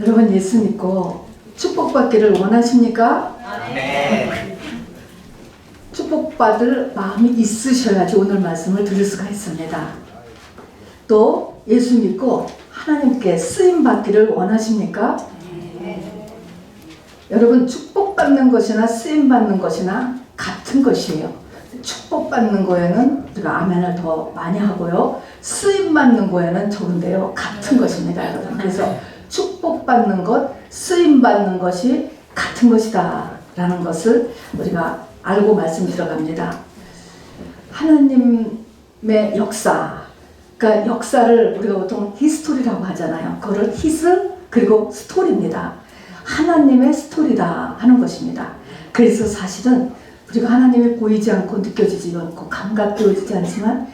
여러분 예수 믿고 축복받기를 원하십니까? 네. 축복받을 마음이 있으셔야지 오늘 말씀을 들을 수가 있습니다. 또 예수 믿고 하나님께 쓰임받기를 원하십니까? 여러분 축복받는 것이나 쓰임받는 것이나 같은 것이에요. 축복받는 거에는 우리가 아멘을 더 많이 하고요. 쓰임받는 거에는 적은데요. 같은 것입니다, 여러분. 그래서 축복받는 것, 쓰임받는 것이 같은 것이다 라는 것을 우리가 알고 말씀 들어갑니다. 하나님의 역사, 그러니까 역사를 우리가 보통 히스토리라고 하잖아요. 그거를 히스 그리고 스토리입니다. 하나님의 스토리다 하는 것입니다. 그래서 사실은 우리가 하나님이 보이지 않고 느껴지지 않고 감각되어지지 않지만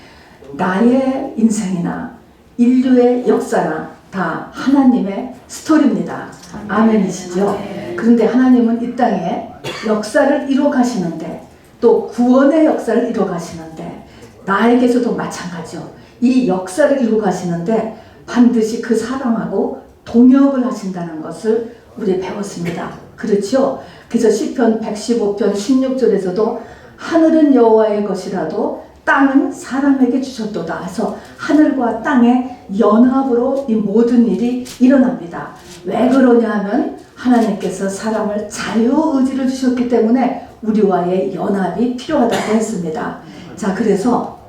나의 인생이나 인류의 역사나 다 하나님의 스토리입니다. 아멘이시죠? 그런데 하나님은 이 땅에 역사를 이루어 가시는데 또 구원의 역사를 이루어 가시는데 나에게서도 마찬가지요. 이 역사를 이루어 가시는데 반드시 그 사람하고 동역을 하신다는 것을 우리 배웠습니다. 그렇죠? 그래서 시편 115편 16절에서도 하늘은 여호와의 것이라도 땅은 사람에게 주셨도다 해서 하늘과 땅의 연합으로 이 모든 일이 일어납니다. 왜 그러냐 하면 하나님께서 사람을 자유의지를 주셨기 때문에 우리와의 연합이 필요하다고 했습니다. 자, 그래서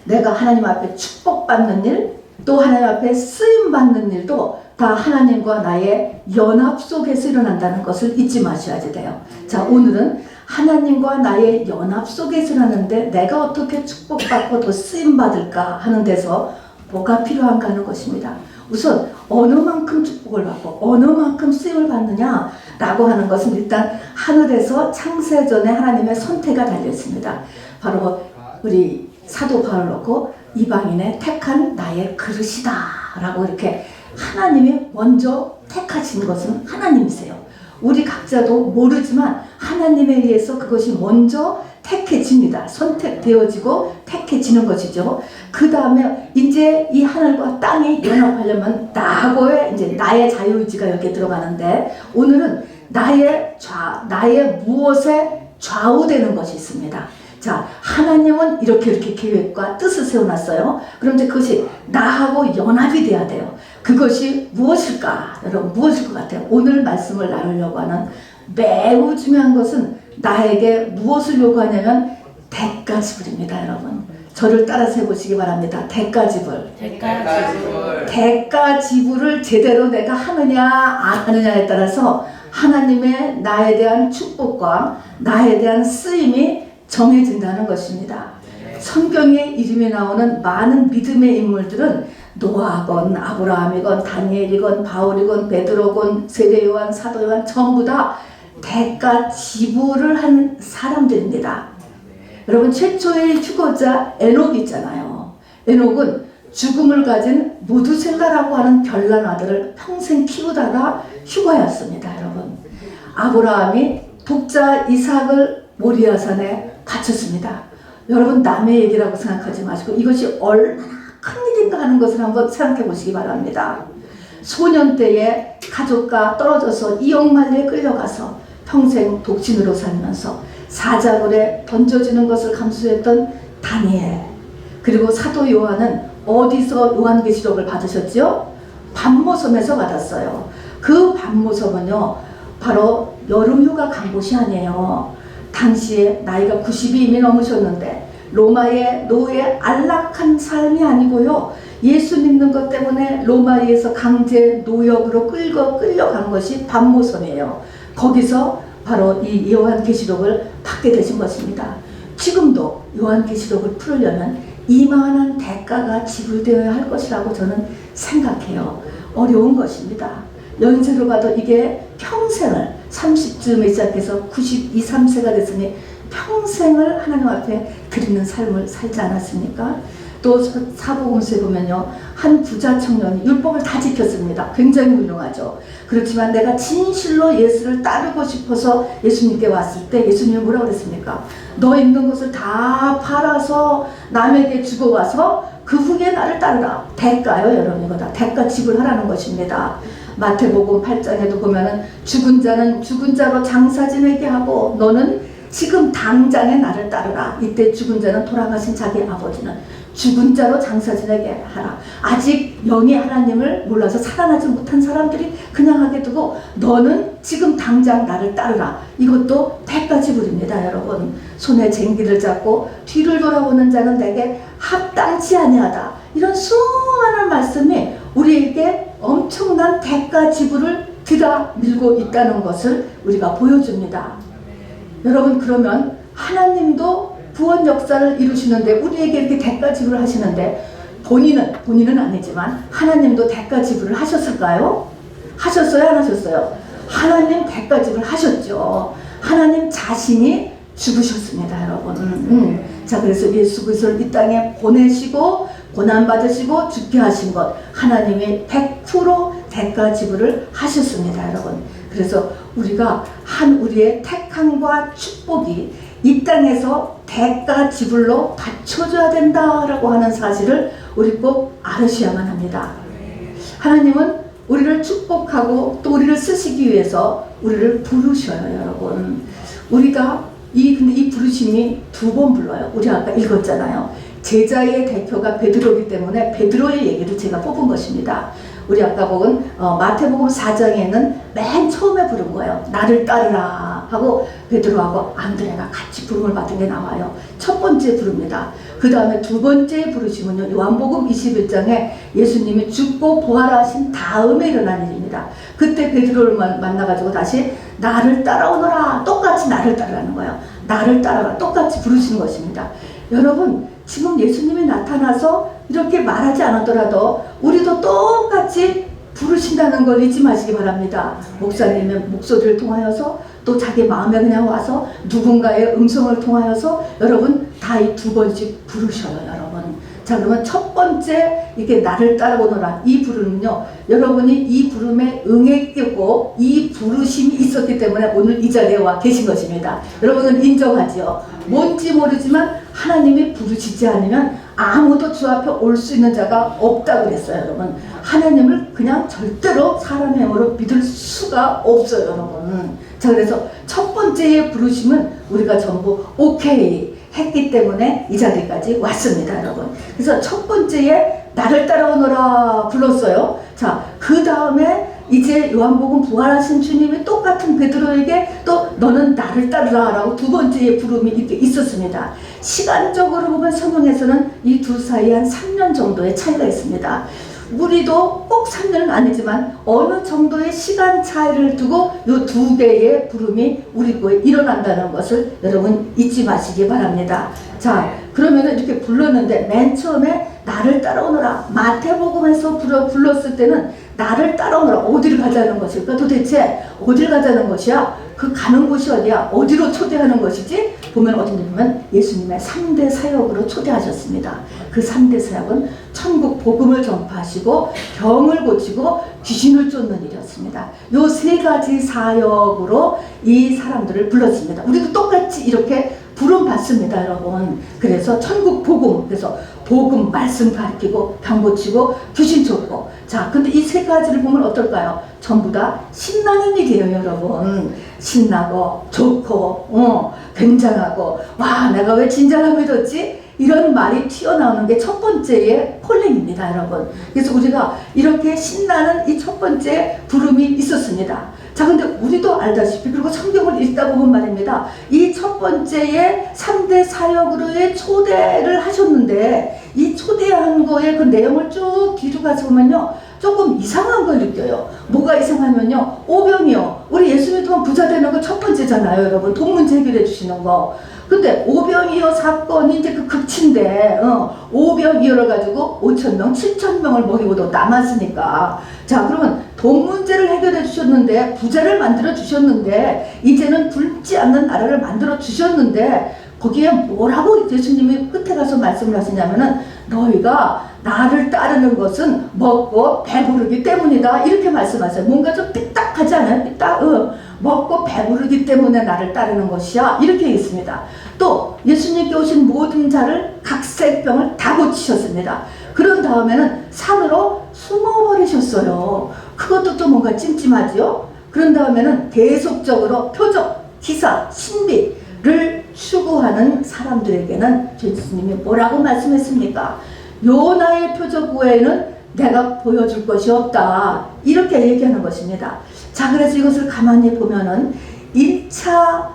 내가 하나님 앞에 축복받는 일, 또 하나님 앞에 쓰임받는 일도 다 하나님과 나의 연합 속에서 일어난다는 것을 잊지 마셔야 돼요. 자, 오늘은 하나님과 나의 연합 속에서 일어나는데 내가 어떻게 축복받고 더 쓰임받을까 하는 데서 뭐가 필요한가 하는 것입니다. 우선 어느 만큼 축복을 받고 어느 만큼 쓰임을 받느냐 라고 하는 것은 일단 하늘에서 창세전에 하나님의 선택가 달려있습니다. 바로 우리 사도 바울 놓고 이방인의 택한 나의 그릇이다 라고 이렇게 하나님이 먼저 택하신 것은 하나님이세요. 우리 각자도 모르지만 하나님에 의해서 그것이 먼저 택해집니다. 선택되어지고 택해지는 것이죠. 그 다음에 이제 이 하늘과 땅이 연합하려면 나하고의 이제 나의 자유의지가 여기에 들어가는데 오늘은 나의 무엇에 좌우되는 것이 있습니다. 자, 하나님은 이렇게 계획과 뜻을 세워놨어요. 그런데 그것이 나하고 연합이 돼야 돼요. 그것이 무엇일까? 여러분 무엇일 것 같아요? 오늘 말씀을 나누려고 하는 매우 중요한 것은 나에게 무엇을 요구하냐면 대가지불입니다. 여러분 저를 따라서 해보시기 바랍니다. 대가지불. 대가지불을 제대로 내가 하느냐 안 하느냐에 따라서 하나님의 나에 대한 축복과 나에 대한 쓰임이 정해진다는 것입니다. 성경에 이름이 나오는 많은 믿음의 인물들은 노아건 아브라함이건 다니엘이건 바울이건 베드로건 세례 요한 사도 요한 전부 다 대가 지불을 한 사람들입니다. 여러분 최초의 휴거자 에녹이 있잖아요. 에녹은 죽음을 가진 무두셀라라고 하는 별난 아들을 평생 키우다가 휴거였습니다. 여러분 아브라함이 독자 이삭을 모리아산에 바쳤습니다. 여러분 남의 얘기라고 생각하지 마시고 이것이 얼마나 큰 일인가 하는 것을 한번 생각해 보시기 바랍니다. 소년 때에 가족과 떨어져서 이역만리에 끌려가서 평생 독신으로 살면서 사자굴에 던져지는 것을 감수했던 다니엘, 그리고 사도 요한은 어디서 요한계시록을 받으셨죠? 반모섬에서 받았어요. 그 반모섬은요 바로 여름휴가 간 곳이 아니에요. 당시에 나이가 90이 이미 넘으셨는데 로마의 노예 안락한 삶이 아니고요. 예수 믿는 것 때문에 로마에서 강제 노역으로 끌려간 것이 반모섬이에요. 거기서 바로 이 요한계시록을 받게 되신 것입니다. 지금도 요한계시록을 풀으려면 이만한 대가가 지불되어야 할 것이라고 저는 생각해요. 어려운 것입니다. 연세로 봐도 이게 평생을 30쯤에 시작해서 92, 3세가 됐으니 평생을 하나님 앞에 드리는 삶을 살지 않았습니까? 또 사복음서에 보면요 한 부자 청년이 율법을 다 지켰습니다. 굉장히 훌륭하죠. 그렇지만 내가 진실로 예수를 따르고 싶어서 예수님께 왔을 때 예수님이 뭐라고 그랬습니까? 너 있는 것을 다 팔아서 남에게 주고 와서 그 후에 나를 따르라. 대가요 여러분. 이거 다 대가 지불하라는 것입니다. 마태복음 8장에도 보면은 죽은 자는 죽은 자로 장사 지내게 하고 너는 지금 당장에 나를 따르라. 이때 죽은 자는 돌아가신 자기 아버지는 죽은 자로 장사 지내게 하라. 아직 영이 하나님을 몰라서 살아나지 못한 사람들이 그냥 하게 두고 너는 지금 당장 나를 따르라. 이것도 대가지불입니다. 여러분, 손에 쟁기를 잡고 뒤를 돌아보는 자는 내게 합당치 아니하다. 이런 수많은 말씀이 우리에게 엄청난 대가지불을 들아 밀고 있다는 것을 우리가 보여줍니다. 여러분, 그러면 하나님도 구원 역사를 이루시는데 우리에게 이렇게 대가 지불을 하시는데 본인은 아니지만 하나님도 대가 지불을 하셨을까요? 하셨어요? 안 하셨어요? 하나님 대가 지불을 하셨죠. 하나님 자신이 죽으셨습니다, 여러분. 자, 그래서 예수 그리스도를 이 땅에 보내시고 고난 받으시고 죽게 하신 것 하나님이 100% 대가 지불을 하셨습니다, 여러분. 그래서 우리가 우리의 택함과 축복이 이 땅에서 대가 지불로 받쳐줘야 된다라고 하는 사실을 우리 꼭 알으셔야만 합니다. 하나님은 우리를 축복하고 또 우리를 쓰시기 위해서 우리를 부르셔요, 여러분. 우리가 근데 이 부르심이 2번 불러요. 우리 아까 읽었잖아요. 제자의 대표가 베드로이기 때문에 베드로의 얘기를 제가 뽑은 것입니다. 우리 아까 본 마태복음 4장에는 맨 처음에 부른 거예요. 나를 따르라 하고 베드로하고 안드레가 같이 부름을 받은 게 나와요. 첫 번째 부릅니다. 그 다음에 두 번째 부르심은요, 요한복음 21장에 예수님이 죽고 부활하신 다음에 일어난 일입니다. 그때 베드로를 만나가지고 다시 나를 따라오너라. 똑같이 나를 따르라는 거예요. 나를 따라라. 똑같이 부르시는 것입니다. 여러분, 지금 예수님이 나타나서 이렇게 말하지 않았더라도 우리도 똑같이 부르신다는 걸 잊지 마시기 바랍니다. 목사님의 목소리를 통하여서 또 자기 마음에 그냥 와서 누군가의 음성을 통하여서 여러분 다 이 2번씩 부르셔요, 여러분. 자, 그러면 첫 번째 이게 나를 따라오너라 이 부름은요, 여러분이 이 부름에 응했고 이 부르심이 있었기 때문에 오늘 이 자리에 와 계신 것입니다. 여러분은 인정하지요? 뭔지 모르지만 하나님이 부르시지 않으면 아무도 주 앞에 올 수 있는 자가 없다고 그랬어요, 여러분. 하나님을 그냥 절대로 사람의 힘으로 믿을 수가 없어요, 여러분. 자, 그래서 첫 번째의 부르심은 우리가 전부 오케이 했기 때문에 이 자리까지 왔습니다, 여러분. 그래서 첫 번째에 나를 따라오너라 불렀어요. 자, 그 다음에 이제 요한복음 부활하신 주님이 똑같은 베드로에게 또 너는 나를 따르라 라고 두 번째의 부름이 이렇게 있었습니다. 시간적으로 보면 성경에서는 이 둘 사이에 한 3년 정도의 차이가 있습니다. 우리도 꼭 3년은 아니지만 어느 정도의 시간 차이를 두고 이 두 개의 부름이 우리 거에 일어난다는 것을 여러분 잊지 마시기 바랍니다. 자, 그러면 이렇게 불렀는데 맨 처음에 나를 따라오너라. 마태복음에서 불렀을 때는 나를 따라오너라. 어디를 가자는 것일까? 도대체 어디를 가자는 것이야? 그 가는 곳이 어디야? 어디로 초대하는 것이지? 보면 어딘지 보면 예수님의 3대 사역으로 초대하셨습니다. 그 3대 사역은 천국 복음을 전파하시고 병을 고치고 귀신을 쫓는 일이었습니다. 요 3가지 사역으로 이 사람들을 불렀습니다. 우리도 똑같이 이렇게 부름 받습니다, 여러분. 그래서 천국 복음, 그래서 복음 말씀 가르치고 병 고치고 귀신 쫓고. 자, 근데 이 3가지를 보면 어떨까요? 전부 다 신나는 일이에요, 여러분. 신나고 좋고 굉장하고 와, 내가 왜 진짜를 믿었지? 이런 말이 튀어나오는 게 첫 번째의 콜링입니다, 여러분. 그래서 우리가 이렇게 신나는 이 첫 번째 부름이 있었습니다. 자, 근데 우리도 알다시피, 그리고 성경을 읽다 보면 말입니다. 이 첫 번째의 3대 사역으로의 초대를 하셨는데, 이 초대한 거의 그 내용을 쭉 뒤로 가서 보면요, 조금 이상한 걸 느껴요. 뭐가 이상하면요, 오병이어. 우리 예수님 동안 부자 되는 거 첫 번째잖아요, 여러분. 돈 문제 해결해 주시는 거. 근데 오병이어 사건이 이제 그 극치인데, 오병이어를 가지고 5,000명, 7,000명을 먹이고도 남았으니까. 자, 그러면 돈 문제를 해결해 주셨는데, 부자를 만들어 주셨는데, 이제는 굶지 않는 나라를 만들어 주셨는데, 거기에 뭐라고 예수님이 끝에 가서 말씀을 하시냐면은, 너희가 나를 따르는 것은 먹고 배부르기 때문이다. 이렇게 말씀하세요. 뭔가 좀 삐딱하지 않아요? 삐딱, 먹고 배부르기 때문에 나를 따르는 것이야. 이렇게 있습니다. 또 예수님께 오신 모든 자를 각색병을 다 고치셨습니다. 그런 다음에는 산으로 숨어버리셨어요. 그것도 또 뭔가 찜찜하죠. 그런 다음에는 계속적으로 표적, 기사, 신비를 추구하는 사람들에게는 예수님이 뭐라고 말씀했습니까? 요나의 표적 외에는 내가 보여줄 것이 없다. 이렇게 얘기하는 것입니다. 자, 그래서 이것을 가만히 보면은 1차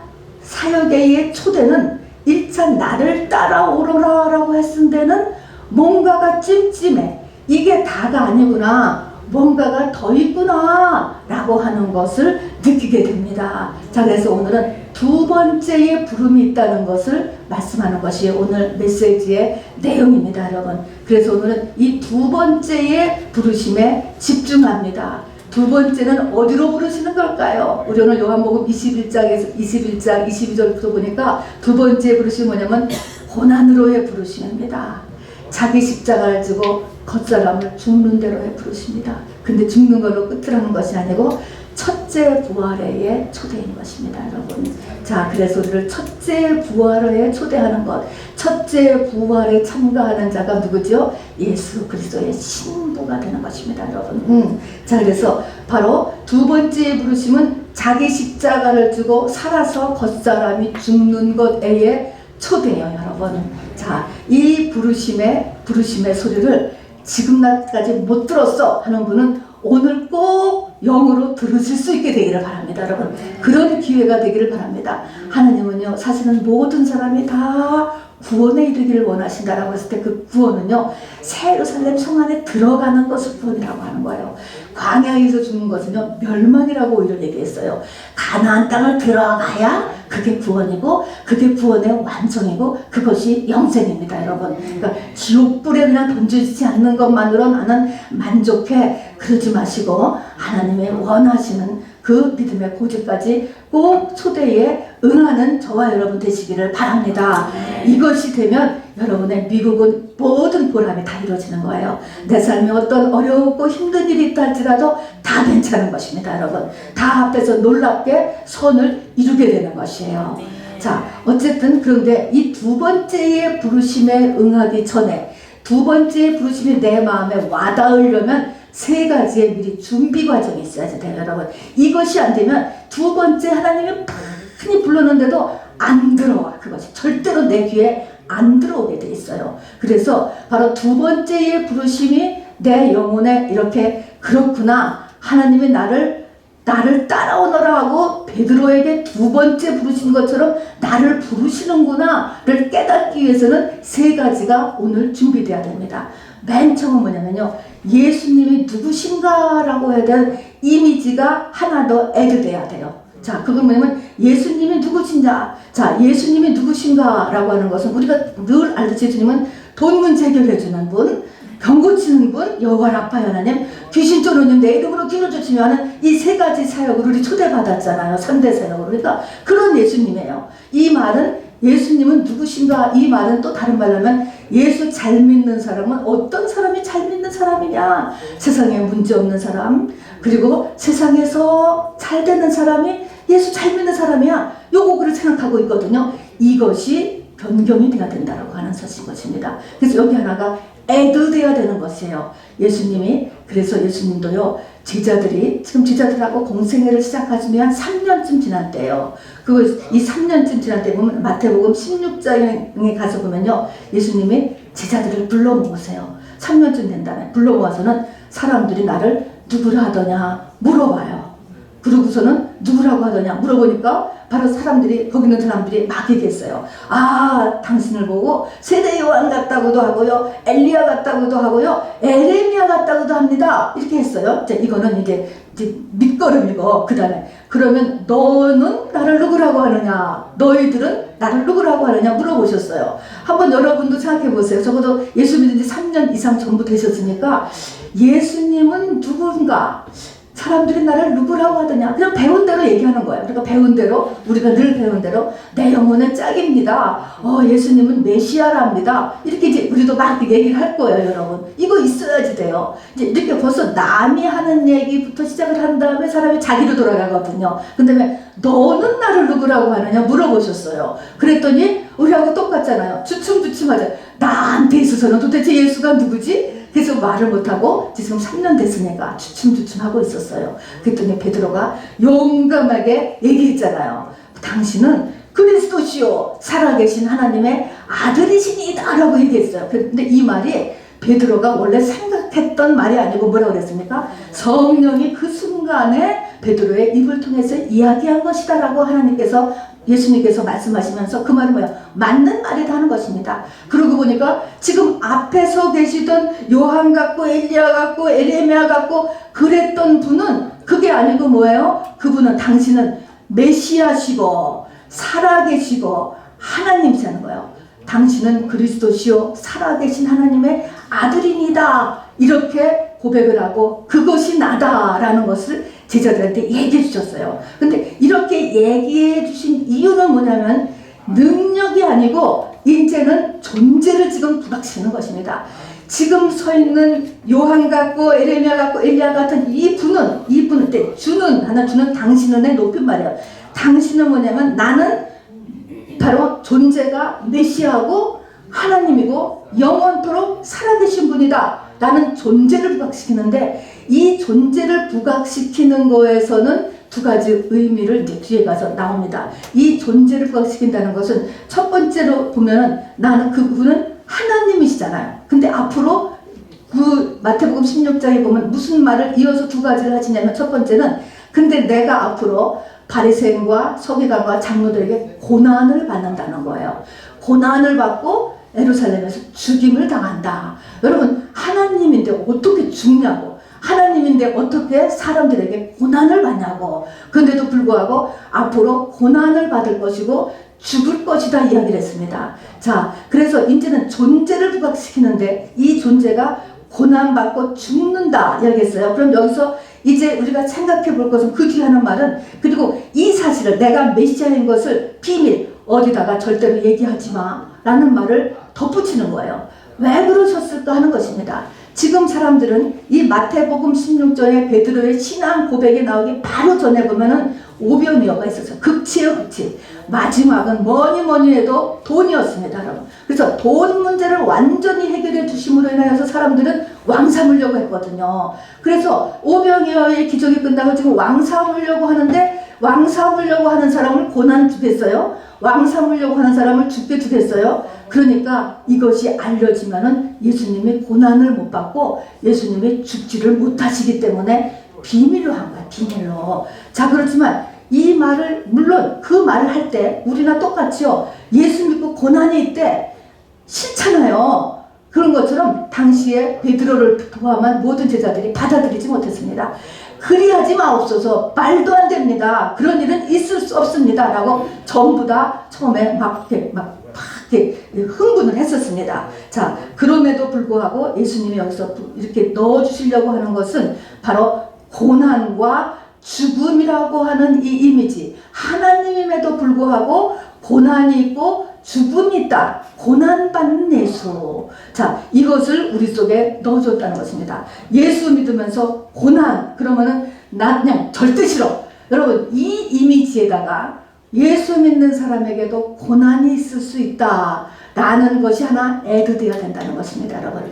사역의 초대는 1차 나를 따라오너라 라고 했을 때는 뭔가가 찜찜해. 이게 다가 아니구나. 뭔가가 더 있구나 라고 하는 것을 느끼게 됩니다. 자, 그래서 오늘은 두 번째의 부름이 있다는 것을 말씀하는 것이 오늘 메시지의 내용입니다, 여러분. 그래서 오늘은 이 두 번째의 부르심에 집중합니다. 두 번째는 어디로 부르시는 걸까요? 우리 오늘 요한복음 21장에서 22절부터 보니까 두 번째 부르심이 뭐냐면 고난으로의 부르심입니다. 자기 십자가를 지고 겉사람을 죽는 대로의 부르십니다. 근데 죽는 걸로 끝을 하는 것이 아니고 첫째 부활의 초대인 것입니다, 여러분. 자, 그래서 우리를 첫째 부활에 초대하는 것, 첫째 부활에 참가하는 자가 누구죠? 예수 그리스도의 신부가 되는 것입니다, 여러분. 자, 그래서 바로 두 번째 부르심은 자기 십자가를 지고 살아서 겉사람이 죽는 것에 초대예요, 여러분. 자, 이 부르심의 소리를 지금 나까지 못 들었어 하는 분은 오늘 꼭 영으로 들으실 수 있게 되기를 바랍니다, 여러분. 그런 기회가 되기를 바랍니다. 하나님은요, 사실은 모든 사람이 다 구원에 이르기를 원하신다라고 했을 때 그 구원은요, 새 예루살렘 성 안에 들어가는 것을 구원이라고 하는 거예요. 광야에서 죽는 것은요, 멸망이라고 오히려 얘기했어요. 가나안 땅을 들어가야 그게 구원이고, 그게 구원의 완성이고, 그것이 영생입니다, 여러분. 그러니까 지옥불에 그냥 던져지지 않는 것만으로 나는 만족해. 그러지 마시고 하나님의 원하시는 그 믿음의 고지까지 꼭 초대에 응하는 저와 여러분 되시기를 바랍니다. 이것이 되면 여러분의 미국은 모든 보람이 다 이루어지는 거예요. 내 삶에 어떤 어렵고 힘든 일이 있다 할지라도 다 괜찮은 것입니다, 여러분. 다 앞에서 놀랍게 선을 이루게 되는 것이에요. 자, 어쨌든 그런데 이 두 번째의 부르심에 응하기 전에, 두 번째의 부르심이 내 마음에 와닿으려면 세 가지의 미리 준비 과정이 있어야지 돼요, 여러분. 이것이 안 되면 두 번째 하나님이 많이 불렀는데도 안 들어와. 그것이 절대로 내 귀에 안 들어오게 돼 있어요. 그래서 바로 두 번째의 부르심이 내 영혼에 이렇게 그렇구나, 하나님이 나를 따라오너라 하고 베드로에게 두 번째 부르신 것처럼 나를 부르시는구나를 깨닫기 위해서는 세 가지가 오늘 준비돼야 됩니다. 맨 처음은 뭐냐면요, 예수님이 누구신가라고 해야 되는 이미지가 하나 더 애드돼야 돼요. 자, 그건 뭐냐면 예수님이 누구신가. 자, 예수님이 누구신가라고 하는 것은 우리가 늘 알듯이 예수님은 돈 문제 해결해주는 분, 병 고치는 분, 여호와 라파 하나님, 귀신 쫓는 내 이름으로 귀를 쫓으며 하는 이 세 가지 사역을 우리 초대받았잖아요. 3대 사역으로. 그러니까 그런 예수님이에요. 이 말은 예수님은 누구신가, 이 말은 또 다른 말로 하면 예수 잘 믿는 사람은 어떤 사람이 잘 믿는 사람이냐, 세상에 문제 없는 사람, 그리고 세상에서 잘 되는 사람이 예수 잘 믿는 사람이야, 요거 그를 생각하고 있거든요. 이것이 변경이 돼야 된다고 하는 것입니다. 그래서 여기 하나가 애드돼야 되는 것이에요. 예수님이, 그래서 예수님도요, 제자들이 지금 제자들하고 공생애를 시작하시면 한 3년쯤 지난 때예요. 이 3년쯤 지난 때 보면 마태복음 16장에 가서 보면요, 예수님이 제자들을 불러 모으세요. 3년쯤 된 다음에 불러 모아서는 사람들이 나를 누구라 하더냐 물어봐요. 그러고서는 누구라고 하더냐 물어보니까 바로 거기 있는 사람들이 막 얘기했어요. 아, 당신을 보고 세대 요한 같다고도 하고요, 엘리야 같다고도 하고요, 에레미야 같다고도 합니다. 이렇게 했어요. 이거는 이제 밑거름이고, 그 다음에 그러면 너는 나를 누구라고 하느냐, 너희들은 나를 누구라고 하느냐 물어보셨어요. 한번 여러분도 생각해 보세요. 적어도 예수 믿은 지 3년 이상 전부 되셨으니까 예수님은 누군가, 사람들이 나를 누구라고 하더냐. 그냥 배운 대로 얘기하는 거예요. 그러니까 배운 대로, 우리가 늘 배운 대로 내 영혼은 짝입니다. 예수님은 메시아랍니다. 이렇게 이제 우리도 막 얘기를 할 거예요, 여러분. 이거 있어야지 돼요. 이제 이렇게 벌써 남이 하는 얘기부터 시작을 한 다음에 사람이 자기로 돌아가거든요. 근데 왜 너는 나를 누구라고 하느냐 물어보셨어요. 그랬더니 우리하고 똑같잖아요. 주춤주춤하자. 나한테 있어서는 도대체 예수가 누구지? 그래서 말을 못하고 지금 3년 됐으니까 주춤주춤하고 있었어요. 그랬더니 베드로가 용감하게 얘기했잖아요. 당신은 그리스도시요 살아계신 하나님의 아들이시니이다 라고 얘기했어요. 근데 이 말이 베드로가 원래 생각했던 말이 아니고 뭐라고 그랬습니까? 성령이 그 순간에 베드로의 입을 통해서 이야기한 것이다 라고 예수님께서 말씀하시면서 그 말은 뭐예요? 맞는 말이다 하는 것입니다. 그러고 보니까 지금 앞에 서 계시던 요한 같고 엘리야 같고 에레미야 같고 그랬던 분은 그게 아니고 뭐예요? 그분은 당신은 메시아시고 살아계시고 하나님이시라는 거예요. 당신은 그리스도시요 살아계신 하나님의 아들이니다. 이렇게 고백을 하고 그것이 나다라는 것을 제자들한테 얘기해 주셨어요. 근데 이렇게 얘기해 주신 이유는 뭐냐면 능력이 아니고 이제는 존재를 지금 부각시키는 것입니다. 지금 서 있는 요한 같고 에레미야 같고 엘리야 같은 이분은 주는 당신은의 높임말이에요. 당신은 뭐냐면 나는 바로 존재가 메시아고 하나님이고 영원토록 살아계신 분이다 라는 존재를 부각시키는데 이 존재를 부각시키는 거에서는 두 가지 의미를 이제 뒤에 가서 나옵니다. 이 존재를 부각시킨다는 것은 첫 번째로 보면은 나는 그분은 하나님이시잖아요. 근데 앞으로 그 마태복음 16장에 보면 무슨 말을 이어서 두 가지를 하시냐면 첫 번째는 근데 내가 앞으로 바리새인과 서기관과 장로들에게 고난을 받는다는 거예요. 고난을 받고 예루살렘에서 죽임을 당한다. 여러분 하나님인데 어떻게 죽냐고. 하나님인데 어떻게 사람들에게 고난을 받냐고. 그런데도 불구하고 앞으로 고난을 받을 것이고 죽을 것이다 이야기를 했습니다. 자, 그래서 이제는 존재를 부각시키는데 이 존재가 고난받고 죽는다 이야기했어요. 그럼 여기서 이제 우리가 생각해 볼 것은 그 뒤에 하는 말은 그리고 이 사실을 내가 메시아인 것을 비밀 어디다가 절대로 얘기하지 마 라는 말을 덧붙이는 거예요. 왜 그러셨을까 하는 것입니다. 지금 사람들은 이 마태복음 16장에 베드로의 신앙 고백이 나오기 바로 전에 보면은 오병이어가 있었어요. 극치예요, 극치. 마지막은 뭐니 해도 돈이었습니다, 여러분. 그래서 돈 문제를 완전히 해결해 주심으로 인하여서 사람들은 왕 삼으려고 했거든요. 그래서 오병이어의 기적이 끝나고 지금 왕 삼으려고 하는데 왕 삼으려고 하는 사람을 고난 주겠어요? 왕 삼으려고 하는 사람을 죽게 주겠어요? 그러니까 이것이 알려지면은 예수님이 고난을 못 받고 예수님이 죽지를 못하시기 때문에 비밀로 한 거야, 비밀로. 자, 그렇지만 이 말을 물론 그 말을 할 때 우리나 똑같이요. 예수 믿고 고난이 있대 싫잖아요. 그런 것처럼 당시에 베드로를 포함한 모든 제자들이 받아들이지 못했습니다. 그리하지 마옵소서. 말도 안 됩니다. 그런 일은 있을 수 없습니다. 라고 전부 다 처음에 막 흥분을 했었습니다. 자, 그럼에도 불구하고 예수님이 여기서 이렇게 넣어주시려고 하는 것은 바로 고난과 죽음이라고 하는 이 이미지. 하나님임에도 불구하고 고난이 있고 죽음이 있다. 고난받는 예수. 자, 이것을 우리 속에 넣어줬다는 것입니다. 예수 믿으면서 고난, 그러면은 나 그냥 절대 싫어. 여러분, 이 이미지에다가 예수 믿는 사람에게도 고난이 있을 수 있다 라는 것이 하나 애드돼야 된다는 것입니다. 여러분,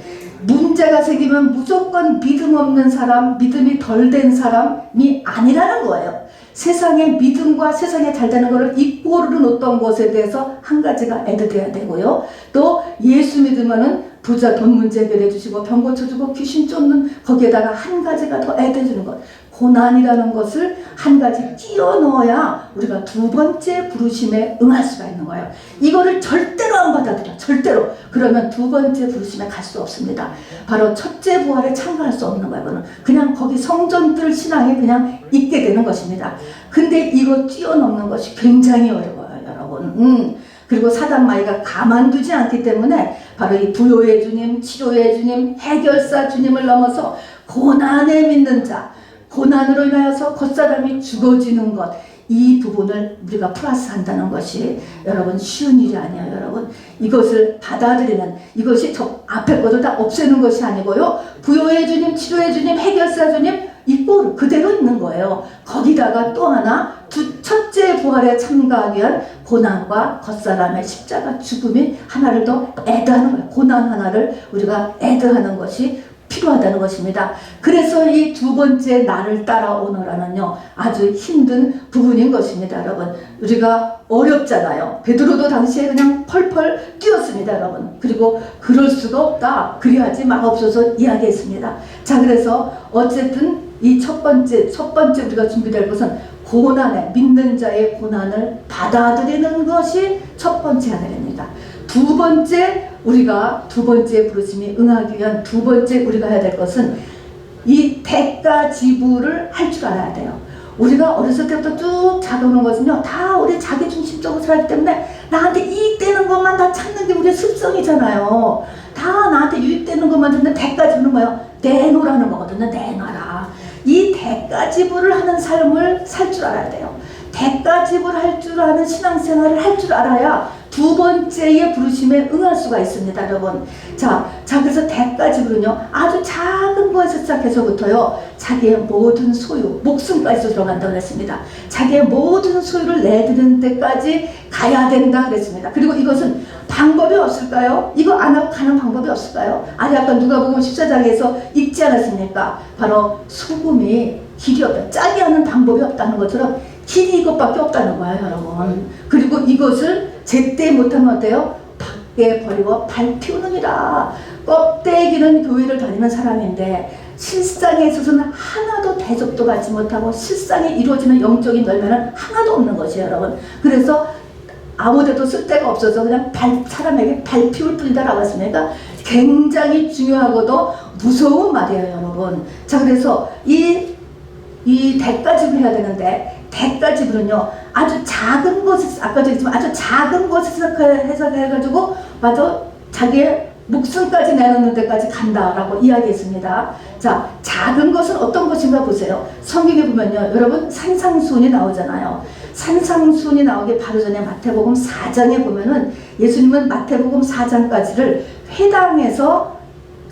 문제가 생기면 무조건 믿음 없는 사람, 믿음이 덜 된 사람이 아니라는 거예요. 세상에 믿음과 세상에 잘 되는 것을 잊고 오르는 어떤 것에 대해서 한 가지가 애드돼야 되고요. 또 예수 믿으면은 부자 돈 문제 해결해 주시고 병 고쳐주고 귀신 쫓는 거기에다가 한 가지가 더 애드해 주는 것. 고난이라는 것을 한 가지 끼워 넣어야 우리가 두 번째 부르심에 응할 수가 있는 거예요. 이거를 절대로 안 받아들여. 절대로. 그러면 두 번째 부르심에 갈 수 없습니다. 바로 첫째 부활에 참가할 수 없는 거예요. 그냥 거기 성전들 신앙에 그냥 있게 되는 것입니다. 근데 이거 뛰어넘는 것이 굉장히 어려워요, 여러분. 그리고 사단마귀가 가만두지 않기 때문에 바로 이 부요의 주님, 치료의 주님, 해결사 주님을 넘어서 고난에 믿는 자, 고난으로 인하여서 겉사람이 죽어지는 것, 이 부분을 우리가 플러스한다는 것이 여러분 쉬운 일이 아니에요. 여러분 이것을 받아들이는, 이것이 저 앞에 것도 다 없애는 것이 아니고요, 부요의 주님, 치료의 주님, 해결사 주님 있고 그대로 있는 거예요. 거기다가 또 하나 첫째 부활에 참가하기 위한 고난과 겉사람의 십자가 죽음이 하나를 더 애드하는 거예요. 고난 하나를 우리가 애드하는 것이 필요하다는 것입니다. 그래서 이 두 번째 나를 따라오너라는요 아주 힘든 부분인 것입니다. 여러분 우리가 어렵잖아요. 베드로도 당시에 그냥 펄펄 뛰었습니다. 여러분 그리고 그럴 수가 없다, 그리하지 마옵소서 이야기했습니다. 자, 그래서 어쨌든 이 첫 번째 우리가 준비될 것은 고난에, 믿는 자의 고난을 받아들이는 것이 첫 번째 하늘입니다. 두 번째 부르심이 응하기 위한 두 번째 우리가 해야 될 것은 이 대가 지불을 할 줄 알아야 돼요. 우리가 어렸을 때부터 쭉 자라는 것은요 다 우리 자기 중심적으로 살기 때문에 나한테 이익되는 것만 다 찾는 게 우리의 습성이잖아요. 다 나한테 유익되는 것만 듣는 대가 지불은 뭐예요? 내놓으라는 거거든요. 내놔라. 이 대가 지불을 하는 삶을 살 줄 알아야 돼요. 대가 지불할 줄 아는 신앙생활을 할 줄 알아야 두 번째의 부르심에 응할 수가 있습니다. 여러분 자 그래서 대가 지불은요 아주 작은 거에서 시작해서부터요 자기의 모든 소유, 목숨까지 들어간다고 그랬습니다. 자기의 모든 소유를 내드리는 데까지 가야 된다 그랬습니다. 그리고 이것은 방법이 없을까요? 이거 안 하고 가는 방법이 없을까요? 아니 아까 누가복음 14장에서 읽지 않았습니까? 바로 소금이 길이 없다, 짜게 하는 방법이 없다는 것처럼 길이 이것밖에 없다는 거예요. 여러분 그리고 이것을 제때 못하면 어때요? 밖에 버리고 발 피우느니라. 껍데기는 교회를 다니는 사람인데 실상에 있어서는 하나도 대접도 받지 못하고 실상에 이루어지는 영적인 열매는 하나도 없는 것이에요. 여러분 그래서 아무데도 쓸 데가 없어서 그냥 사람에게 발 피울 뿐이다 라고 했습니까? 굉장히 중요하고도 무서운 말이에요. 여러분 자, 그래서 이 대가지불 해야 되는데 대가지불은요 아주 작은 것에서, 아까도 얘기했지만 아주 작은 것에서 해석해가지고 맞아 자기의 목숨까지 내놓는 데까지 간다라고 이야기했습니다. 자, 작은 것은 어떤 것인가 보세요. 성경에 보면요 여러분 산상수훈이 나오잖아요. 산상수훈이 나오기 바로 전에 마태복음 4장에 보면은 예수님은 마태복음 4장까지를 회당에서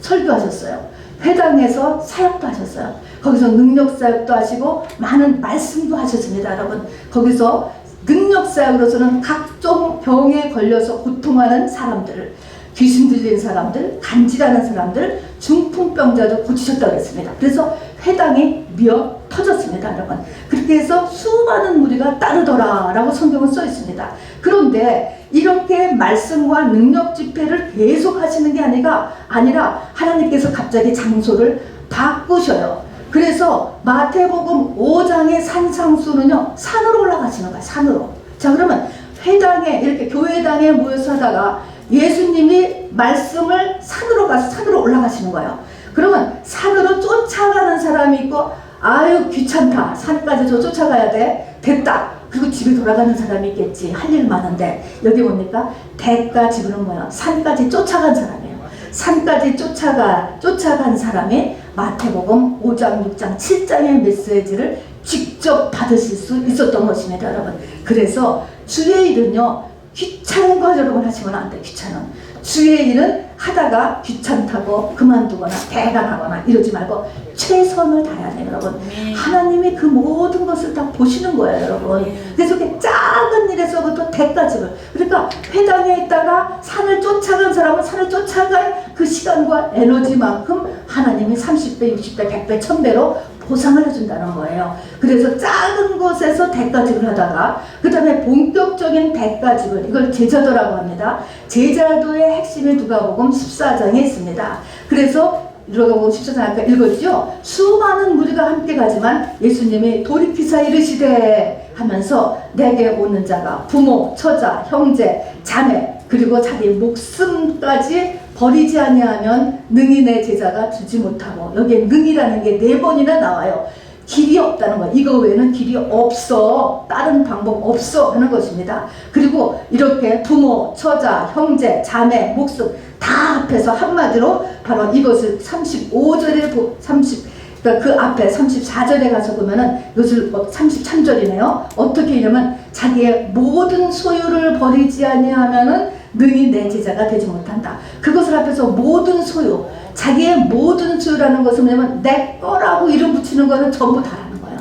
설교하셨어요. 회당에서 사역도 하셨어요. 거기서 능력사역도 하시고 많은 말씀도 하셨습니다. 여러분 거기서 능력사역으로서는 각종 병에 걸려서 고통하는 사람들, 귀신 들린 사람들, 간질하는 사람들, 중풍병자도 고치셨다고 했습니다. 그래서 회당이 미어 터졌습니다. 여러분 그렇게 해서 수많은 무리가 따르더라 라고 성경은 써 있습니다. 그런데 이렇게 말씀과 능력 집회를 계속 하시는 게 아니라 하나님께서 갑자기 장소를 바꾸셔요. 그래서 마태복음 5장의 산상수는요 산으로 올라가시는 거예요. 산으로. 자, 그러면 회당에 이렇게 교회당에 모여서 하다가 예수님이 말씀을 산으로 가서 산으로 올라가시는 거예요. 그러면 산으로 쫓아가는 사람이 있고 아유 귀찮다, 산까지 쫓아가야 돼, 됐다, 그리고 집에 돌아가는 사람이 있겠지, 할 일 많은데. 여기 뭡니까? 대가 지불은 뭐야? 산까지 쫓아간 사람이에요. 산까지 쫓아간 사람이 마태복음 5장, 6장, 7장의 메시지를 직접 받으실 수 있었던 것입니다. 여러분 그래서 주의 일은요 귀찮은 거 여러분 하시면 안 돼. 귀찮은 주의 일은 하다가 귀찮다고 그만두거나 대강하거나 이러지 말고 최선을 다해야 돼요. 여러분 하나님이 그 모든 것을 다 보시는 거예요. 여러분 그래서 그 작은 일에서부터 대가지불, 그러니까 회당에 있다가 산을 쫓아간 사람은 산을 쫓아간 그 시간과 에너지만큼 하나님이 30배, 60배, 100배, 1000배로 보상을 해준다는 거예요. 그래서 작은 것에서 대가지불 하다가 그 다음에 본격적인 대가지불, 이걸 제자도라고 합니다. 제자도의 핵심이 누가복음 14장에 있습니다. 그래서 누가복음 14장 아까 읽었죠? 수많은 무리가 함께 가지만 예수님이 돌이키사 이르시되 하면서 내게 오는 자가 부모, 처자, 형제, 자매 그리고 자기 목숨까지 버리지 아니하면 능히 내 제자가 되지 못하고, 여기에 능이라는 게 4번이나 나와요. 길이 없다는 거, 이거 외에는 길이 없어, 다른 방법 없어 하는 것입니다. 그리고 이렇게 부모, 처자, 형제, 자매, 목숨 다 합해서 한마디로 바로 이것을 35절에 그러니까 그 앞에 34절에 가서 보면은 이것을 33절이네요. 어떻게 하냐면 자기의 모든 소유를 버리지 아니하면은 능히 내 제자가 되지 못한다. 그것을 앞에서 모든 소유, 자기의 모든 소유라는 것은 뭐냐면 내 거라고 이름 붙이는 거는 전부 다라는 거예요.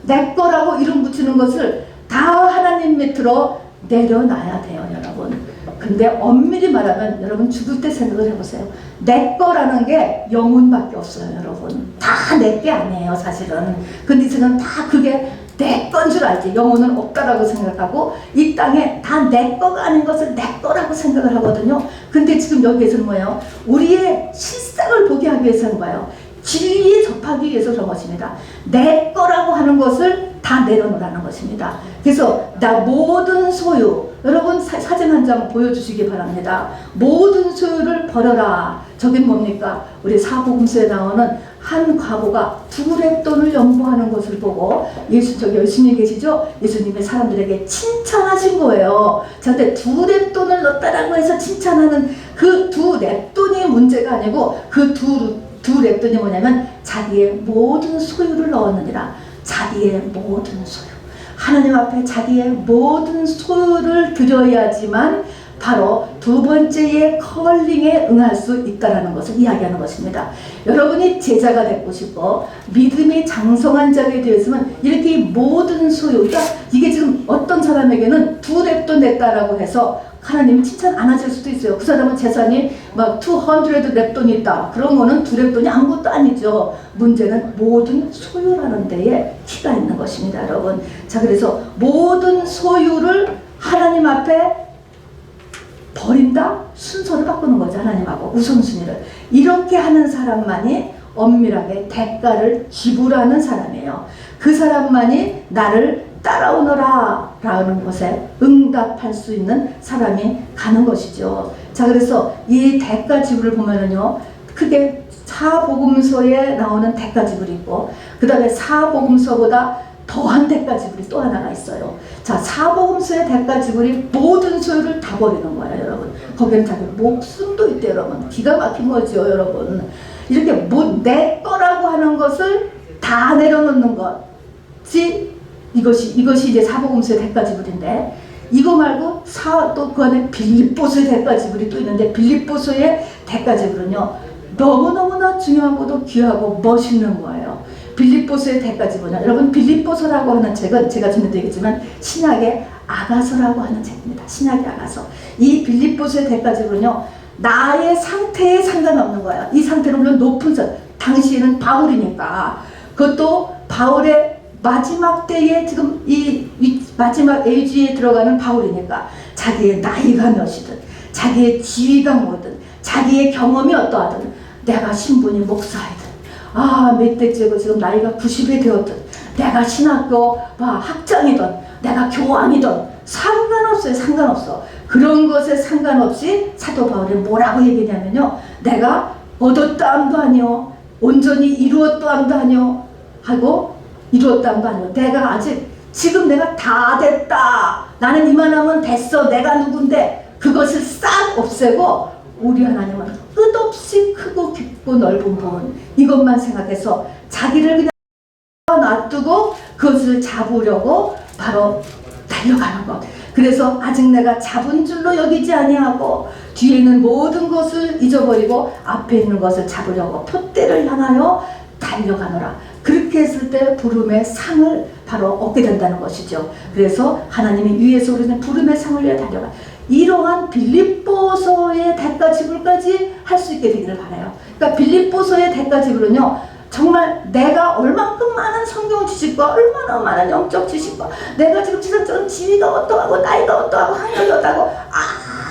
내 거라고 이름 붙이는 것을 다 하나님 밑으로 내려놔야 돼요, 여러분. 근데 엄밀히 말하면 여러분 죽을 때 생각을 해보세요. 내 거라는 게 영혼밖에 없어요, 여러분. 다 내 게 아니에요, 사실은. 근데 지금 다 그게 내 건 줄 알지. 영혼은 없다라고 생각하고 이 땅에 다 내 거가 아닌 것을 내 거라고 생각을 하거든요. 근데 지금 여기에서는 뭐예요? 우리의 실상을 보게 하기 위해서는 뭐예요? 진리에 접하기 위해서 그런 것입니다. 내 거라고 하는 것을 다 내려놓으라는 것입니다. 그래서 나 모든 소유, 여러분 사진 한 장 보여주시기 바랍니다. 모든 소유를 버려라. 저긴 뭡니까? 우리 사복음서에 나오는 한 과부가 두 렙돈을 연보하는 것을 보고 예수님이 계시죠? 예수님이 사람들에게 칭찬하신 거예요. 저한테 두 렙돈을 넣었다라고 해서 칭찬하는 그 두 렙돈이 문제가 아니고 그 두 렙돈이 뭐냐면 자기의 모든 소유를 넣었느니라. 자기의 모든 소유. 하나님 앞에 자기의 모든 소유를 드려야지만 바로 두 번째의 컬링에 응할 수 있다는 것을 이야기하는 것입니다. 여러분이 제자가 되고 싶고 믿음이 장성한 자가 되었으면 이렇게 모든 소유, 그러니까 이게 지금 어떤 사람에게는 두 렙돈 냈다라고 해서 하나님이 칭찬 안 하실 수도 있어요. 그 사람은 재산이 막 200 렙돈이 있다. 그런 거는 두 렙돈이 아무것도 아니죠. 문제는 모든 소유라는 데에 키가 있는 것입니다, 여러분. 자, 그래서 모든 소유를 하나님 앞에 버린다? 순서를 바꾸는 거죠, 하나님하고 우선순위를. 이렇게 하는 사람만이 엄밀하게 대가를 지불하는 사람이에요. 그 사람만이 나를 따라오너라 라는 것에 응답할 수 있는 사람이 가는 것이죠. 자, 그래서 이 대가 지불을 보면은요, 크게 사복음서에 나오는 대가 지불이 있고, 그 다음에 사복음서보다 더한 대가 지불이 또 하나가 있어요. 자, 사복음서의 대가 지불이 모든 소유를 다 버리는 거예요, 여러분. 거기는 자기 목숨도 있대요, 여러분. 기가 막힌 거죠, 여러분. 이렇게 내 거라고 하는 것을 다 내려놓는 것이 이것이 이제 사복음서의 대가 지불인데, 이거 말고 또 그 안에 빌립보서의 대가 지불이 또 있는데, 빌립보서의 대가 지불은요 너무너무나 중요하고도 귀하고 멋있는 거예요. 빌립보서의 대가 지불은, 여러분 빌립보서라고 하는 책은 제가 전에도 얘기했지만 신약의 아가서라고 하는 책입니다. 신약의 아가서. 이 빌립보서의 대가 지불은요 나의 상태에 상관없는 거예요. 이 상태는 물론 높은 당시에는 바울이니까, 그것도 바울의 마지막 때에 지금 이 마지막 에이지에 들어가는 바울이니까 자기의 나이가 몇이든 자기의 지위가 뭐든 자기의 경험이 어떠하든 내가 신분이 목사이든 몇 대째고 지금 나이가 90이 되었든 내가 신학교 학장이든 내가 교황이든 상관없어요. 상관없어. 그런 것에 상관없이 사도 바울이 뭐라고 얘기냐면요, 내가 얻었다함도 아니요 온전히 이루었다함도 아니요 하고 이루었다함도 아니요, 내가 아직 지금 내가 다 됐다, 나는 이만하면 됐어, 내가 누군데, 그것을 싹 없애고 우리 하나님은 끝없이 크고 깊고 넓은 분, 이것만 생각해서 자기를 그냥 놔두고 그것을 잡으려고 바로 달려가는 것. 그래서 아직 내가 잡은 줄로 여기지 아니하고 뒤에 있는 모든 것을 잊어버리고 앞에 있는 것을 잡으려고 푯대를 향하여 달려가노라. 그렇게 했을 때 부름의 상을 바로 얻게 된다는 것이죠. 그래서 하나님이 위에서 우리는 부름의 상을 위해 달려가. 이러한 빌립보서의 대가 지불까지 할 수 있게 되기를 바라요. 그러니까 빌립보서의 대가 지불은요, 정말 내가 얼만큼 많은 성경 지식과 얼마나 많은 영적 지식과 내가 지금 지상적인 지위가 어떠하고 나이가 어떠하고 학력이 어떠하고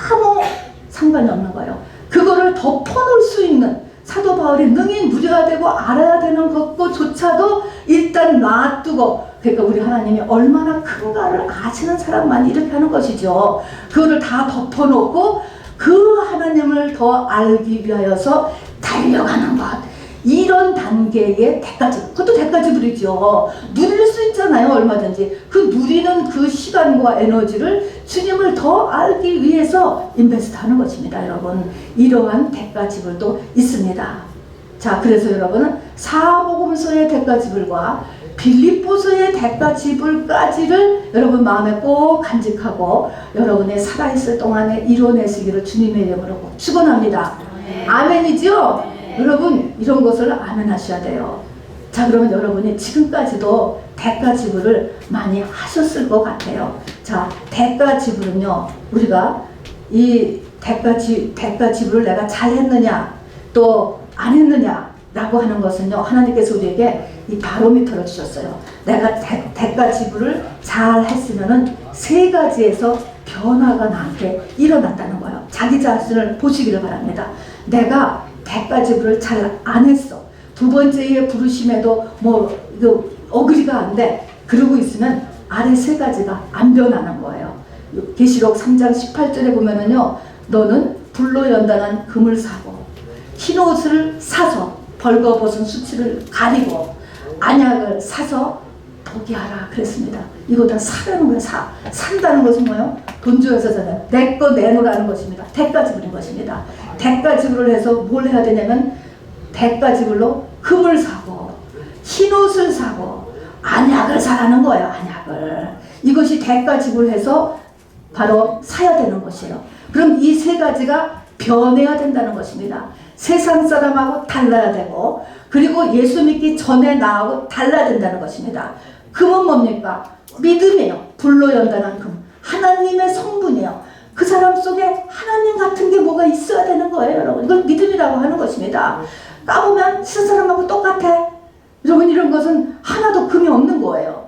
아무 상관이 없는 거예요. 그거를 덮어놓을 수 있는, 사도 바울이 능히 누려야 되고 알아야 되는 것조차도 일단 놔두고, 그러니까 우리 하나님이 얼마나 큰가를 아시는 사람만 이렇게 하는 것이죠. 그거를 다 덮어놓고 그 하나님을 더 알기 위하여서 달려가는 것. 이런 단계의 대가지불, 그것도 대가지불이죠. 누릴 수 있잖아요, 얼마든지. 그 누리는 그 시간과 에너지를 주님을 더 알기 위해서 인베스트 하는 것입니다, 여러분. 이러한 대가지불도 있습니다. 자, 그래서 여러분은 사복음서의 대가지불과 빌립보서의 대가지불까지를 여러분 마음에 꼭 간직하고 여러분의 살아있을 동안에 이뤄내시기를 주님의 이름으로 꼭 축원합니다. 아멘이죠? 여러분 이런 것을 아멘하셔야 돼요. 자, 그러면 여러분이 지금까지도 대가지불을 많이 하셨을 것 같아요. 자, 대가지불은요, 우리가 이 대가지불을 내가 잘했느냐 또 안 했느냐 라고 하는 것은요, 하나님께서 우리에게 이 바로미터를 주셨어요. 내가 대가지불을 잘 했으면은 세 가지에서 변화가 나한테 일어났다는 거예요. 자기 자신을 보시기를 바랍니다. 내가 대가지불을 잘 안 했어. 두 번째의 부르심에도 뭐 어그리가 안 돼. 그러고 있으면 아래 세 가지가 안 변하는 거예요. 계시록 3장 18절에 보면은요, 너는 불로 연단한 금을 사고 흰옷을 사서 벌거벗은 수치를 가리고 안약을 사서 포기하라 그랬습니다. 이거 다 사라는 거예요. 산다는 것은 뭐예요? 돈 줘서잖아요. 내 거 내놓으라는 것입니다. 대가지불인 것입니다. 대가지불을 해서 뭘 해야 되냐면 대가지불로 금을 사고 흰옷을 사고 안약을 사라는 거예요. 안약을. 이것이 대가지불해서 바로 사야 되는 것이에요. 그럼 이 세 가지가 변해야 된다는 것입니다. 세상 사람하고 달라야 되고, 그리고 예수 믿기 전에 나하고 달라야 된다는 것입니다. 금은 뭡니까? 믿음이에요. 불로 연단한 금. 하나님의 성분이에요. 그 사람 속에 하나님 같은 게 뭐가 있어야 되는 거예요, 여러분. 이걸 믿음이라고 하는 것입니다. 까보면 신 사람하고 똑같아. 여러분, 이런 것은 하나도 금이 없는 거예요.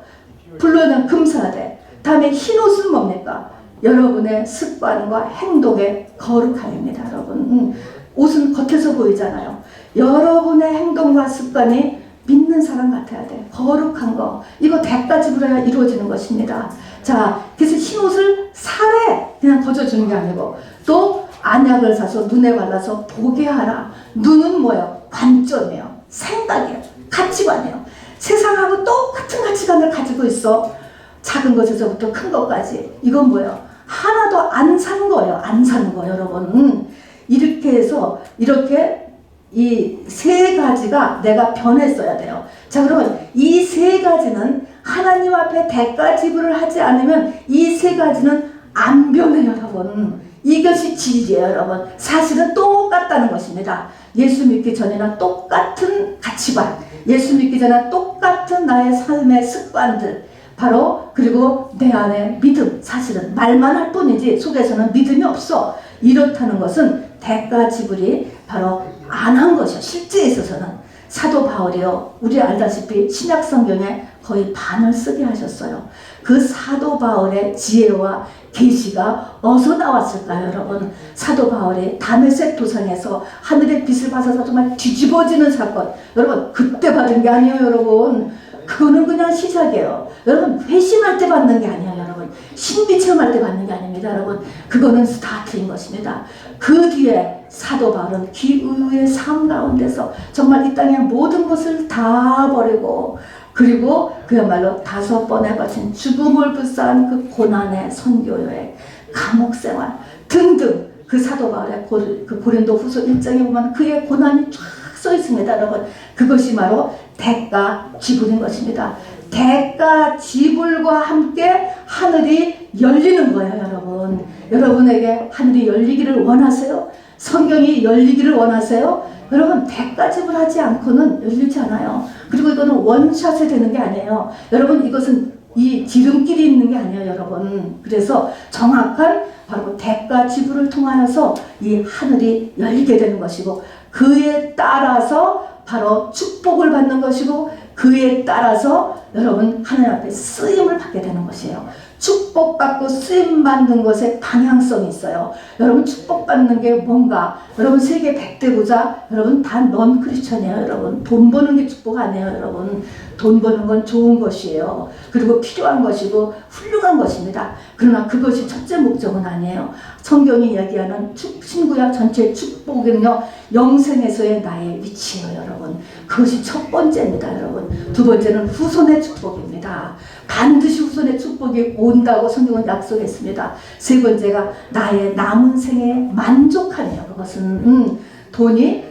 불로 연단 금 사야 돼. 다음에 흰옷은 뭡니까? 여러분의 습관과 행동의 거룩함입니다, 여러분. 옷은 겉에서 보이잖아요. 여러분의 행동과 습관이 믿는 사람 같아야 돼. 거룩한 거. 이거 대가지불해야 이루어지는 것입니다. 자, 그래서 흰옷을 사래 그냥 거저주는 게 아니고 또 안약을 사서 눈에 발라서 보게 하라. 눈은 뭐예요? 관점이에요. 생각이에요. 가치관이에요. 세상하고 똑같은 가치관을 가지고 있어. 작은 것에서부터 큰 것까지. 이건 뭐예요? 하나도 안 산 거예요. 안 산 거, 여러분. 이렇게 해서 이렇게 이 세 가지가 내가 변했어야 돼요. 자, 그러면 이 세 가지는 하나님 앞에 대가지불을 하지 않으면 이 세 가지는 안 변해요, 여러분. 이것이 진리예요, 여러분. 사실은 똑같다는 것입니다. 예수 믿기 전에는 똑같은 가치관, 예수 믿기 전에 똑같은 나의 삶의 습관들, 바로 그리고 내 안에 믿음, 사실은 말만 할 뿐이지 속에서는 믿음이 없어. 이렇다는 것은 대가지불이 바로 안 한 것이요. 실제에 있어서는 사도 바울이요, 우리 알다시피 신약 성경에 거의 반을 쓰게 하셨어요. 그 사도 바울의 지혜와 계시가 어디서 나왔을까요, 여러분? 사도 바울이 다메섹 도상에서 하늘의 빛을 받아서 정말 뒤집어지는 사건, 여러분 그때 받은 게 아니에요, 여러분. 그거는 그냥 시작이에요. 여러분, 회심할 때 받는 게 아니에요, 여러분. 신비 체험할 때 받는 게 아닙니다, 여러분. 그거는 스타트인 것입니다. 그 뒤에 사도 바울은 기후의 삶 가운데서 정말 이 땅의 모든 것을 다 버리고, 그리고 그야말로 5번에 거친 죽음을 불사한 그 고난의 선교여행, 감옥 생활 등등, 그 사도 바울의 그 고린도 후서 1장에 보면 그의 고난이 쫙 써 있습니다, 여러분. 그것이 바로 대가지불인 것입니다. 대가지불과 함께 하늘이 열리는 거예요, 여러분. 여러분에게 하늘이 열리기를 원하세요? 성경이 열리기를 원하세요? 여러분, 대가지불 하지 않고는 열리지 않아요. 그리고 이거는 원샷에 되는 게 아니에요. 여러분, 이것은 이 지름길이 있는 게 아니에요, 여러분. 그래서 정확한 바로 대가지불을 통하여서 이 하늘이 열리게 되는 것이고, 그에 따라서 바로 축복을 받는 것이고, 그에 따라서 여러분 하나님 앞에 쓰임을 받게 되는 것이에요. 축복받고 쓰임받는 것에 방향성이 있어요. 여러분, 축복받는 게 뭔가, 여러분 세계 100대 부자, 여러분 다 넌 크리스천이에요. 여러분 돈 버는 게 축복 아니에요. 여러분 돈 버는 건 좋은 것이에요. 그리고 필요한 것이고 훌륭한 것입니다. 그러나 그것이 첫째 목적은 아니에요. 성경이 이야기하는 신구약 전체의 축복은요, 영생에서의 나의 위치예요, 여러분. 그것이 첫 번째입니다, 여러분. 두 번째는 후손의 축복입니다. 반드시 후손의 축복이 온다고 성경은 약속했습니다. 세 번째가 나의 남은 생에 만족하네요. 그것은 돈이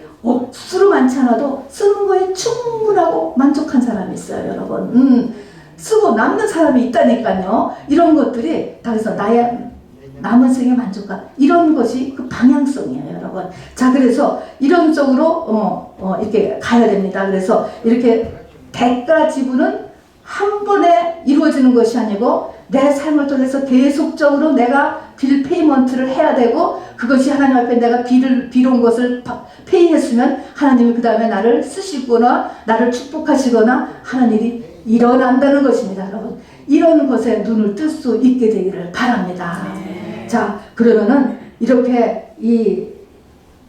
수로 많지 않아도 쓰는 거에 충분하고 만족한 사람이 있어요, 여러분. 쓰고 남는 사람이 있다니까요. 이런 것들이 다 그래서 나의 남은 생의 만족감, 이런 것이 그 방향성이에요, 여러분. 자, 그래서 이런 쪽으로 이렇게 가야 됩니다. 그래서 이렇게 대가 지불은 한 번에 이루어지는 것이 아니고 내 삶을 통해서 계속적으로 내가 빌 페이먼트를 해야 되고, 그것이 하나님 앞에 내가 빌어온 것을 페이했으면 하나님이 그 다음에 나를 쓰시거나 나를 축복하시거나 하는 일이 일어난다는 것입니다, 여러분. 이런 것에 눈을 뜰 수 있게 되기를 바랍니다. 자, 그러면은 이렇게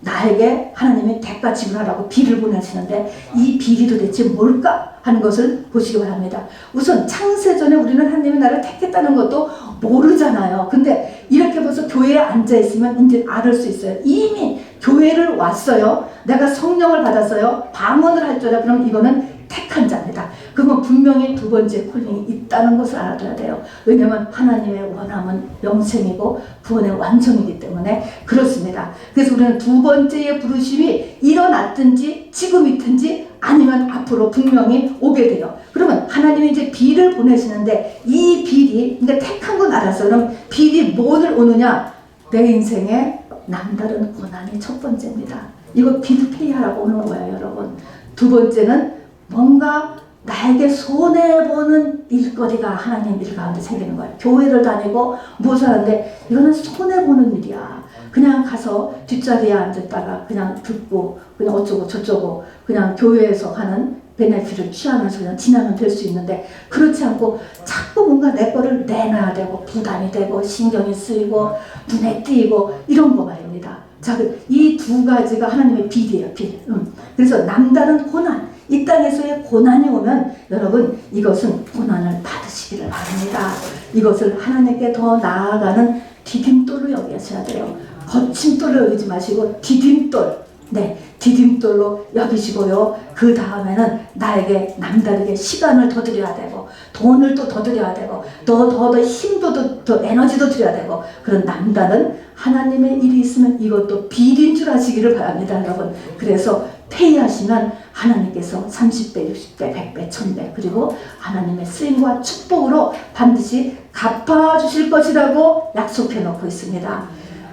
나에게 하나님이 대가 지불하라고 비를 보내시는데 이 비리 도대체 뭘까 하는 것을 보시기 바랍니다. 우선 창세전에 우리는 하나님이 나를 택했다는 것도 모르잖아요. 근데 이렇게 벌써 교회에 앉아있으면 이제 알을 수 있어요. 이미 교회를 왔어요. 내가 성령을 받았어요. 방언을 할 줄 알아. 그럼 이거는 택한 자입니다. 그러면 분명히 두 번째 콜링이 있다는 것을 알아둬야 돼요. 왜냐하면 하나님의 원함은 영생이고 구원의 완성이기 때문에 그렇습니다. 그래서 우리는 두 번째의 부르심이 일어났든지 지금이든지 아니면 앞으로 분명히 오게 돼요. 그러면 하나님이 이제 비를 보내시는데 이 비리, 그러니까 택한 건 알았어. 그럼 비리 뭐를 오느냐? 내 인생에 남다른 고난이 첫 번째입니다. 이거 비를 페이하라고 오는 거예요, 여러분. 두 번째는 뭔가 나에게 손해보는 일거리가 하나님 일 가운데 생기는 거예요. 교회를 다니고 무엇을 하는데 이거는 손해보는 일이야. 그냥 가서 뒷자리에 앉았다가 그냥 듣고 그냥 어쩌고 저쩌고 그냥 교회에서 하는 베네핏을 취하면서 그냥 지나면 될 수 있는데, 그렇지 않고 자꾸 뭔가 내 거를 내놔야 되고 부담이 되고 신경이 쓰이고 눈에 띄고 이런 거 말입니다. 자, 이 두 가지가 하나님의 빌이에요, 빌. 그래서 남다른 고난, 이 땅에서의 고난이 오면 여러분 이것은 고난을 받으시기를 바랍니다. 이것을 하나님께 더 나아가는 디딤돌로 여기셔야 돼요. 거침돌로 여기지 마시고 디딤돌, 디딤돌로 여기시고요. 그 다음에는 나에게 남다르게 시간을 더 드려야 되고 돈을 또 더 드려야 되고 더 힘도 더 에너지도 드려야 되고, 그런 남다른 하나님의 일이 있으면 이것도 비린 줄 아시기를 바랍니다, 여러분. 그래서 페이하시면 하나님께서 30배, 60배, 100배, 1000배 그리고 하나님의 쓰임과 축복으로 반드시 갚아주실 것이라고 약속해 놓고 있습니다.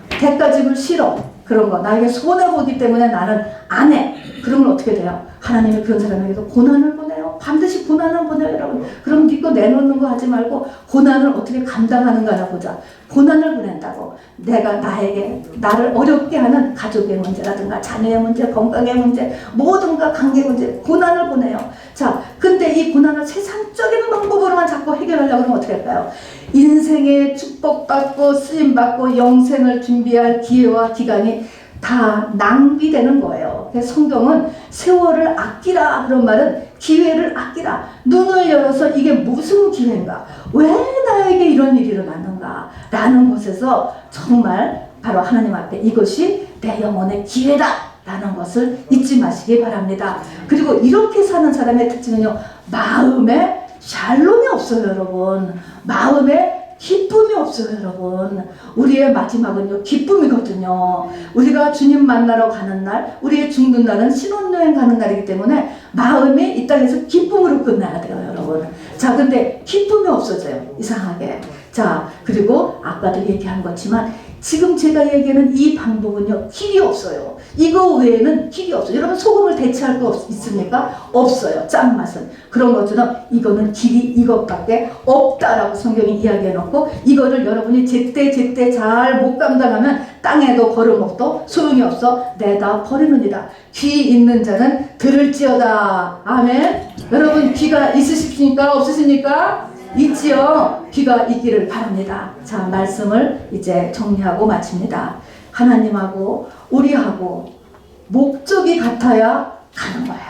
대가집을 싫어, 그런 거 나에게 손해보기 때문에 나는 안 해. 그러면 어떻게 돼요? 하나님이 그런 사람에게도 고난을 보내요. 반드시 고난을 보내요, 여러분. 그럼 믿고 내놓는 거 하지 말고 고난을 어떻게 감당하는가 보자. 고난을 보낸다고. 내가 나를 어렵게 하는 가족의 문제라든가 자녀의 문제, 건강의 문제, 모든가 관계 문제, 고난을 보내요. 자, 근데 이 고난을 세상적인 방법으로만 자꾸 해결하려고 하면 어떻게 할까요? 인생에 축복받고 쓰임받고 영생을 준비할 기회와 기간이 다 낭비되는 거예요. 그래서 성경은 세월을 아끼라, 그런 말은 기회를 아끼라. 눈을 열어서 이게 무슨 기회인가? 왜 나에게 이런 일이 일어났는가? 라는 곳에서 정말 바로 하나님 앞에 이것이 내 영혼의 기회다 라는 것을 잊지 마시기 바랍니다. 그리고 이렇게 사는 사람의 특징은요, 마음에 샬롬이 없어요, 여러분. 마음에 기쁨이 없어요, 여러분. 우리의 마지막은요, 기쁨이거든요. 우리가 주님 만나러 가는 날, 우리의 죽는 날은 신혼여행 가는 날이기 때문에 마음이 이 땅에서 기쁨으로 끝나야 돼요, 여러분. 자, 근데 기쁨이 없어져요, 이상하게. 자, 그리고 아까도 얘기한 것지만 지금 제가 얘기하는 이 방법은요, 길이 없어요. 이거 외에는 길이 없어요. 여러분, 소금을 대체할 거 있습니까? 없어요. 짠맛은. 그런 것처럼 이거는 길이 이것밖에 없다라고 성경이 이야기해놓고, 이거를 여러분이 제때 잘 못 감당하면 땅에도 걸음 없도 소용이 없어 내다 버리느니라. 귀 있는 자는 들을지어다. 아멘. 여러분, 귀가 있으십니까? 없으십니까? 있지요. 귀가 있기를 바랍니다. 자, 말씀을 이제 정리하고 마칩니다. 하나님하고 우리하고 목적이 같아야 가는 거예요.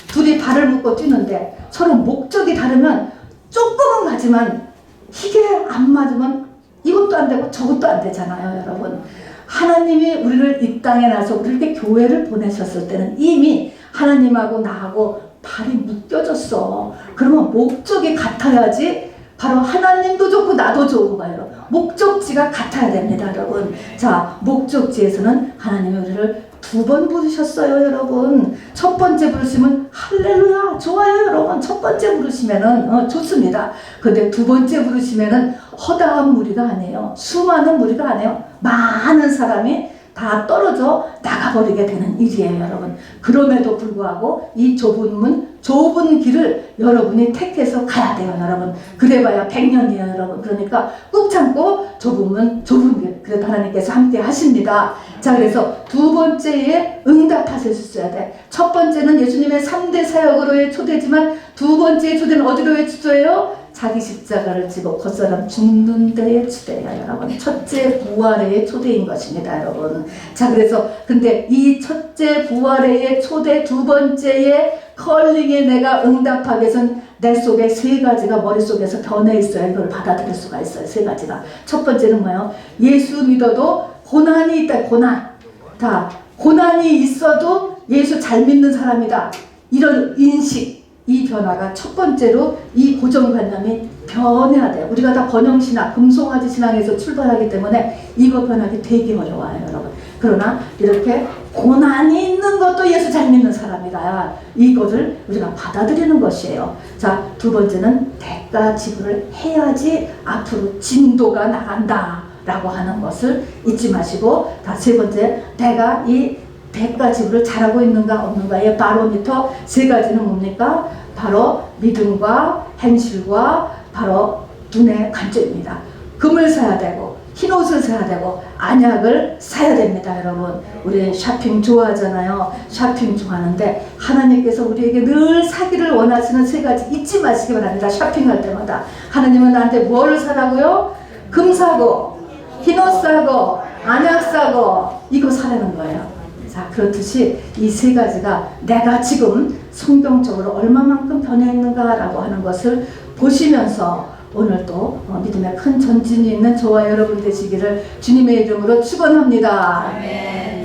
둘이 발을 묶고 뛰는데 서로 목적이 다르면 조금은 가지만 이게 안 맞으면 이것도 안 되고 저것도 안 되잖아요, 여러분. 하나님이 우리를 이 땅에 나서 우리에게 교회를 보내셨을 때는 이미 하나님하고 나하고 발이 묶여졌어. 그러면 목적이 같아야지 바로 하나님도 좋고 나도 좋은 거예요. 목적지가 같아야 됩니다, 여러분. 자, 목적지에서는 하나님이 우리를 두 번 부르셨어요, 여러분. 첫 번째 부르시면 할렐루야, 좋아요, 여러분. 첫 번째 부르시면은 좋습니다. 근데 두 번째 부르시면은 허다한 무리가 아니에요. 수많은 무리가 아니에요. 많은 사람이 다 떨어져 나가버리게 되는 일이에요, 여러분. 그럼에도 불구하고 이 좁은 문, 좁은 길을 여러분이 택해서 가야 돼요, 여러분. 그래봐야 100년이에요, 여러분. 그러니까 꾹 참고 좁은 문, 좁은 길. 그래도 하나님께서 함께 하십니다. 자, 그래서 두 번째에 응답하실 수 있어야 돼. 첫 번째는 예수님의 3대 사역으로의 초대지만 두 번째의 초대는 어디로의 초대예요? 자기 십자가를 지고 겉사람 죽는 데의 초대예요, 여러분. 첫째 부활의 초대인 것입니다, 여러분. 자, 그래서 근데 이 첫째 부활의 초대, 두 번째의 컬링에 내가 응답하기 위해서는 내 속에 세 가지가 머릿속에서 변해 있어야 그걸 받아들일 수가 있어요. 세 가지가. 첫 번째는 뭐예요? 예수 믿어도 고난이 있다. 고난. 다 고난이 있어도 예수 잘 믿는 사람이다. 이런 인식. 이 변화가 첫 번째로 이 고정관념이 변해야 돼요. 우리가 다 번영신학, 금송아지 신앙에서 출발하기 때문에 이거 변하기 되게 어려워요, 여러분. 그러나 이렇게 고난이 있는 것도 예수 잘 믿는 사람이다. 이거를 우리가 받아들이는 것이에요. 자, 두 번째는 대가 지불을 해야지 앞으로 진도가 나간다 라고 하는 것을 잊지 마시고, 다 세 번째, 내가 이 대가 지불을 잘하고 있는가 없는가의 바로미터 세 가지는 뭡니까? 바로 믿음과 행실과 바로 눈의 관점입니다. 금을 사야 되고 흰옷을 사야 되고 안약을 사야 됩니다, 여러분. 우리 쇼핑 좋아하잖아요. 쇼핑 좋아하는데 하나님께서 우리에게 늘 사기를 원하시는 세 가지 잊지 마시기 바랍니다. 쇼핑할 때마다 하나님은 나한테 뭐를 사라고요? 금 사고 흰옷 사고 안약 사고 이거 사라는 거예요. 자, 그렇듯이 이 세 가지가 내가 지금 성경적으로 얼마만큼 변해 있는가라고 하는 것을 보시면서 오늘 또 믿음의 큰 전진이 있는 저와 여러분 되시기를 주님의 이름으로 축원합니다. 아멘.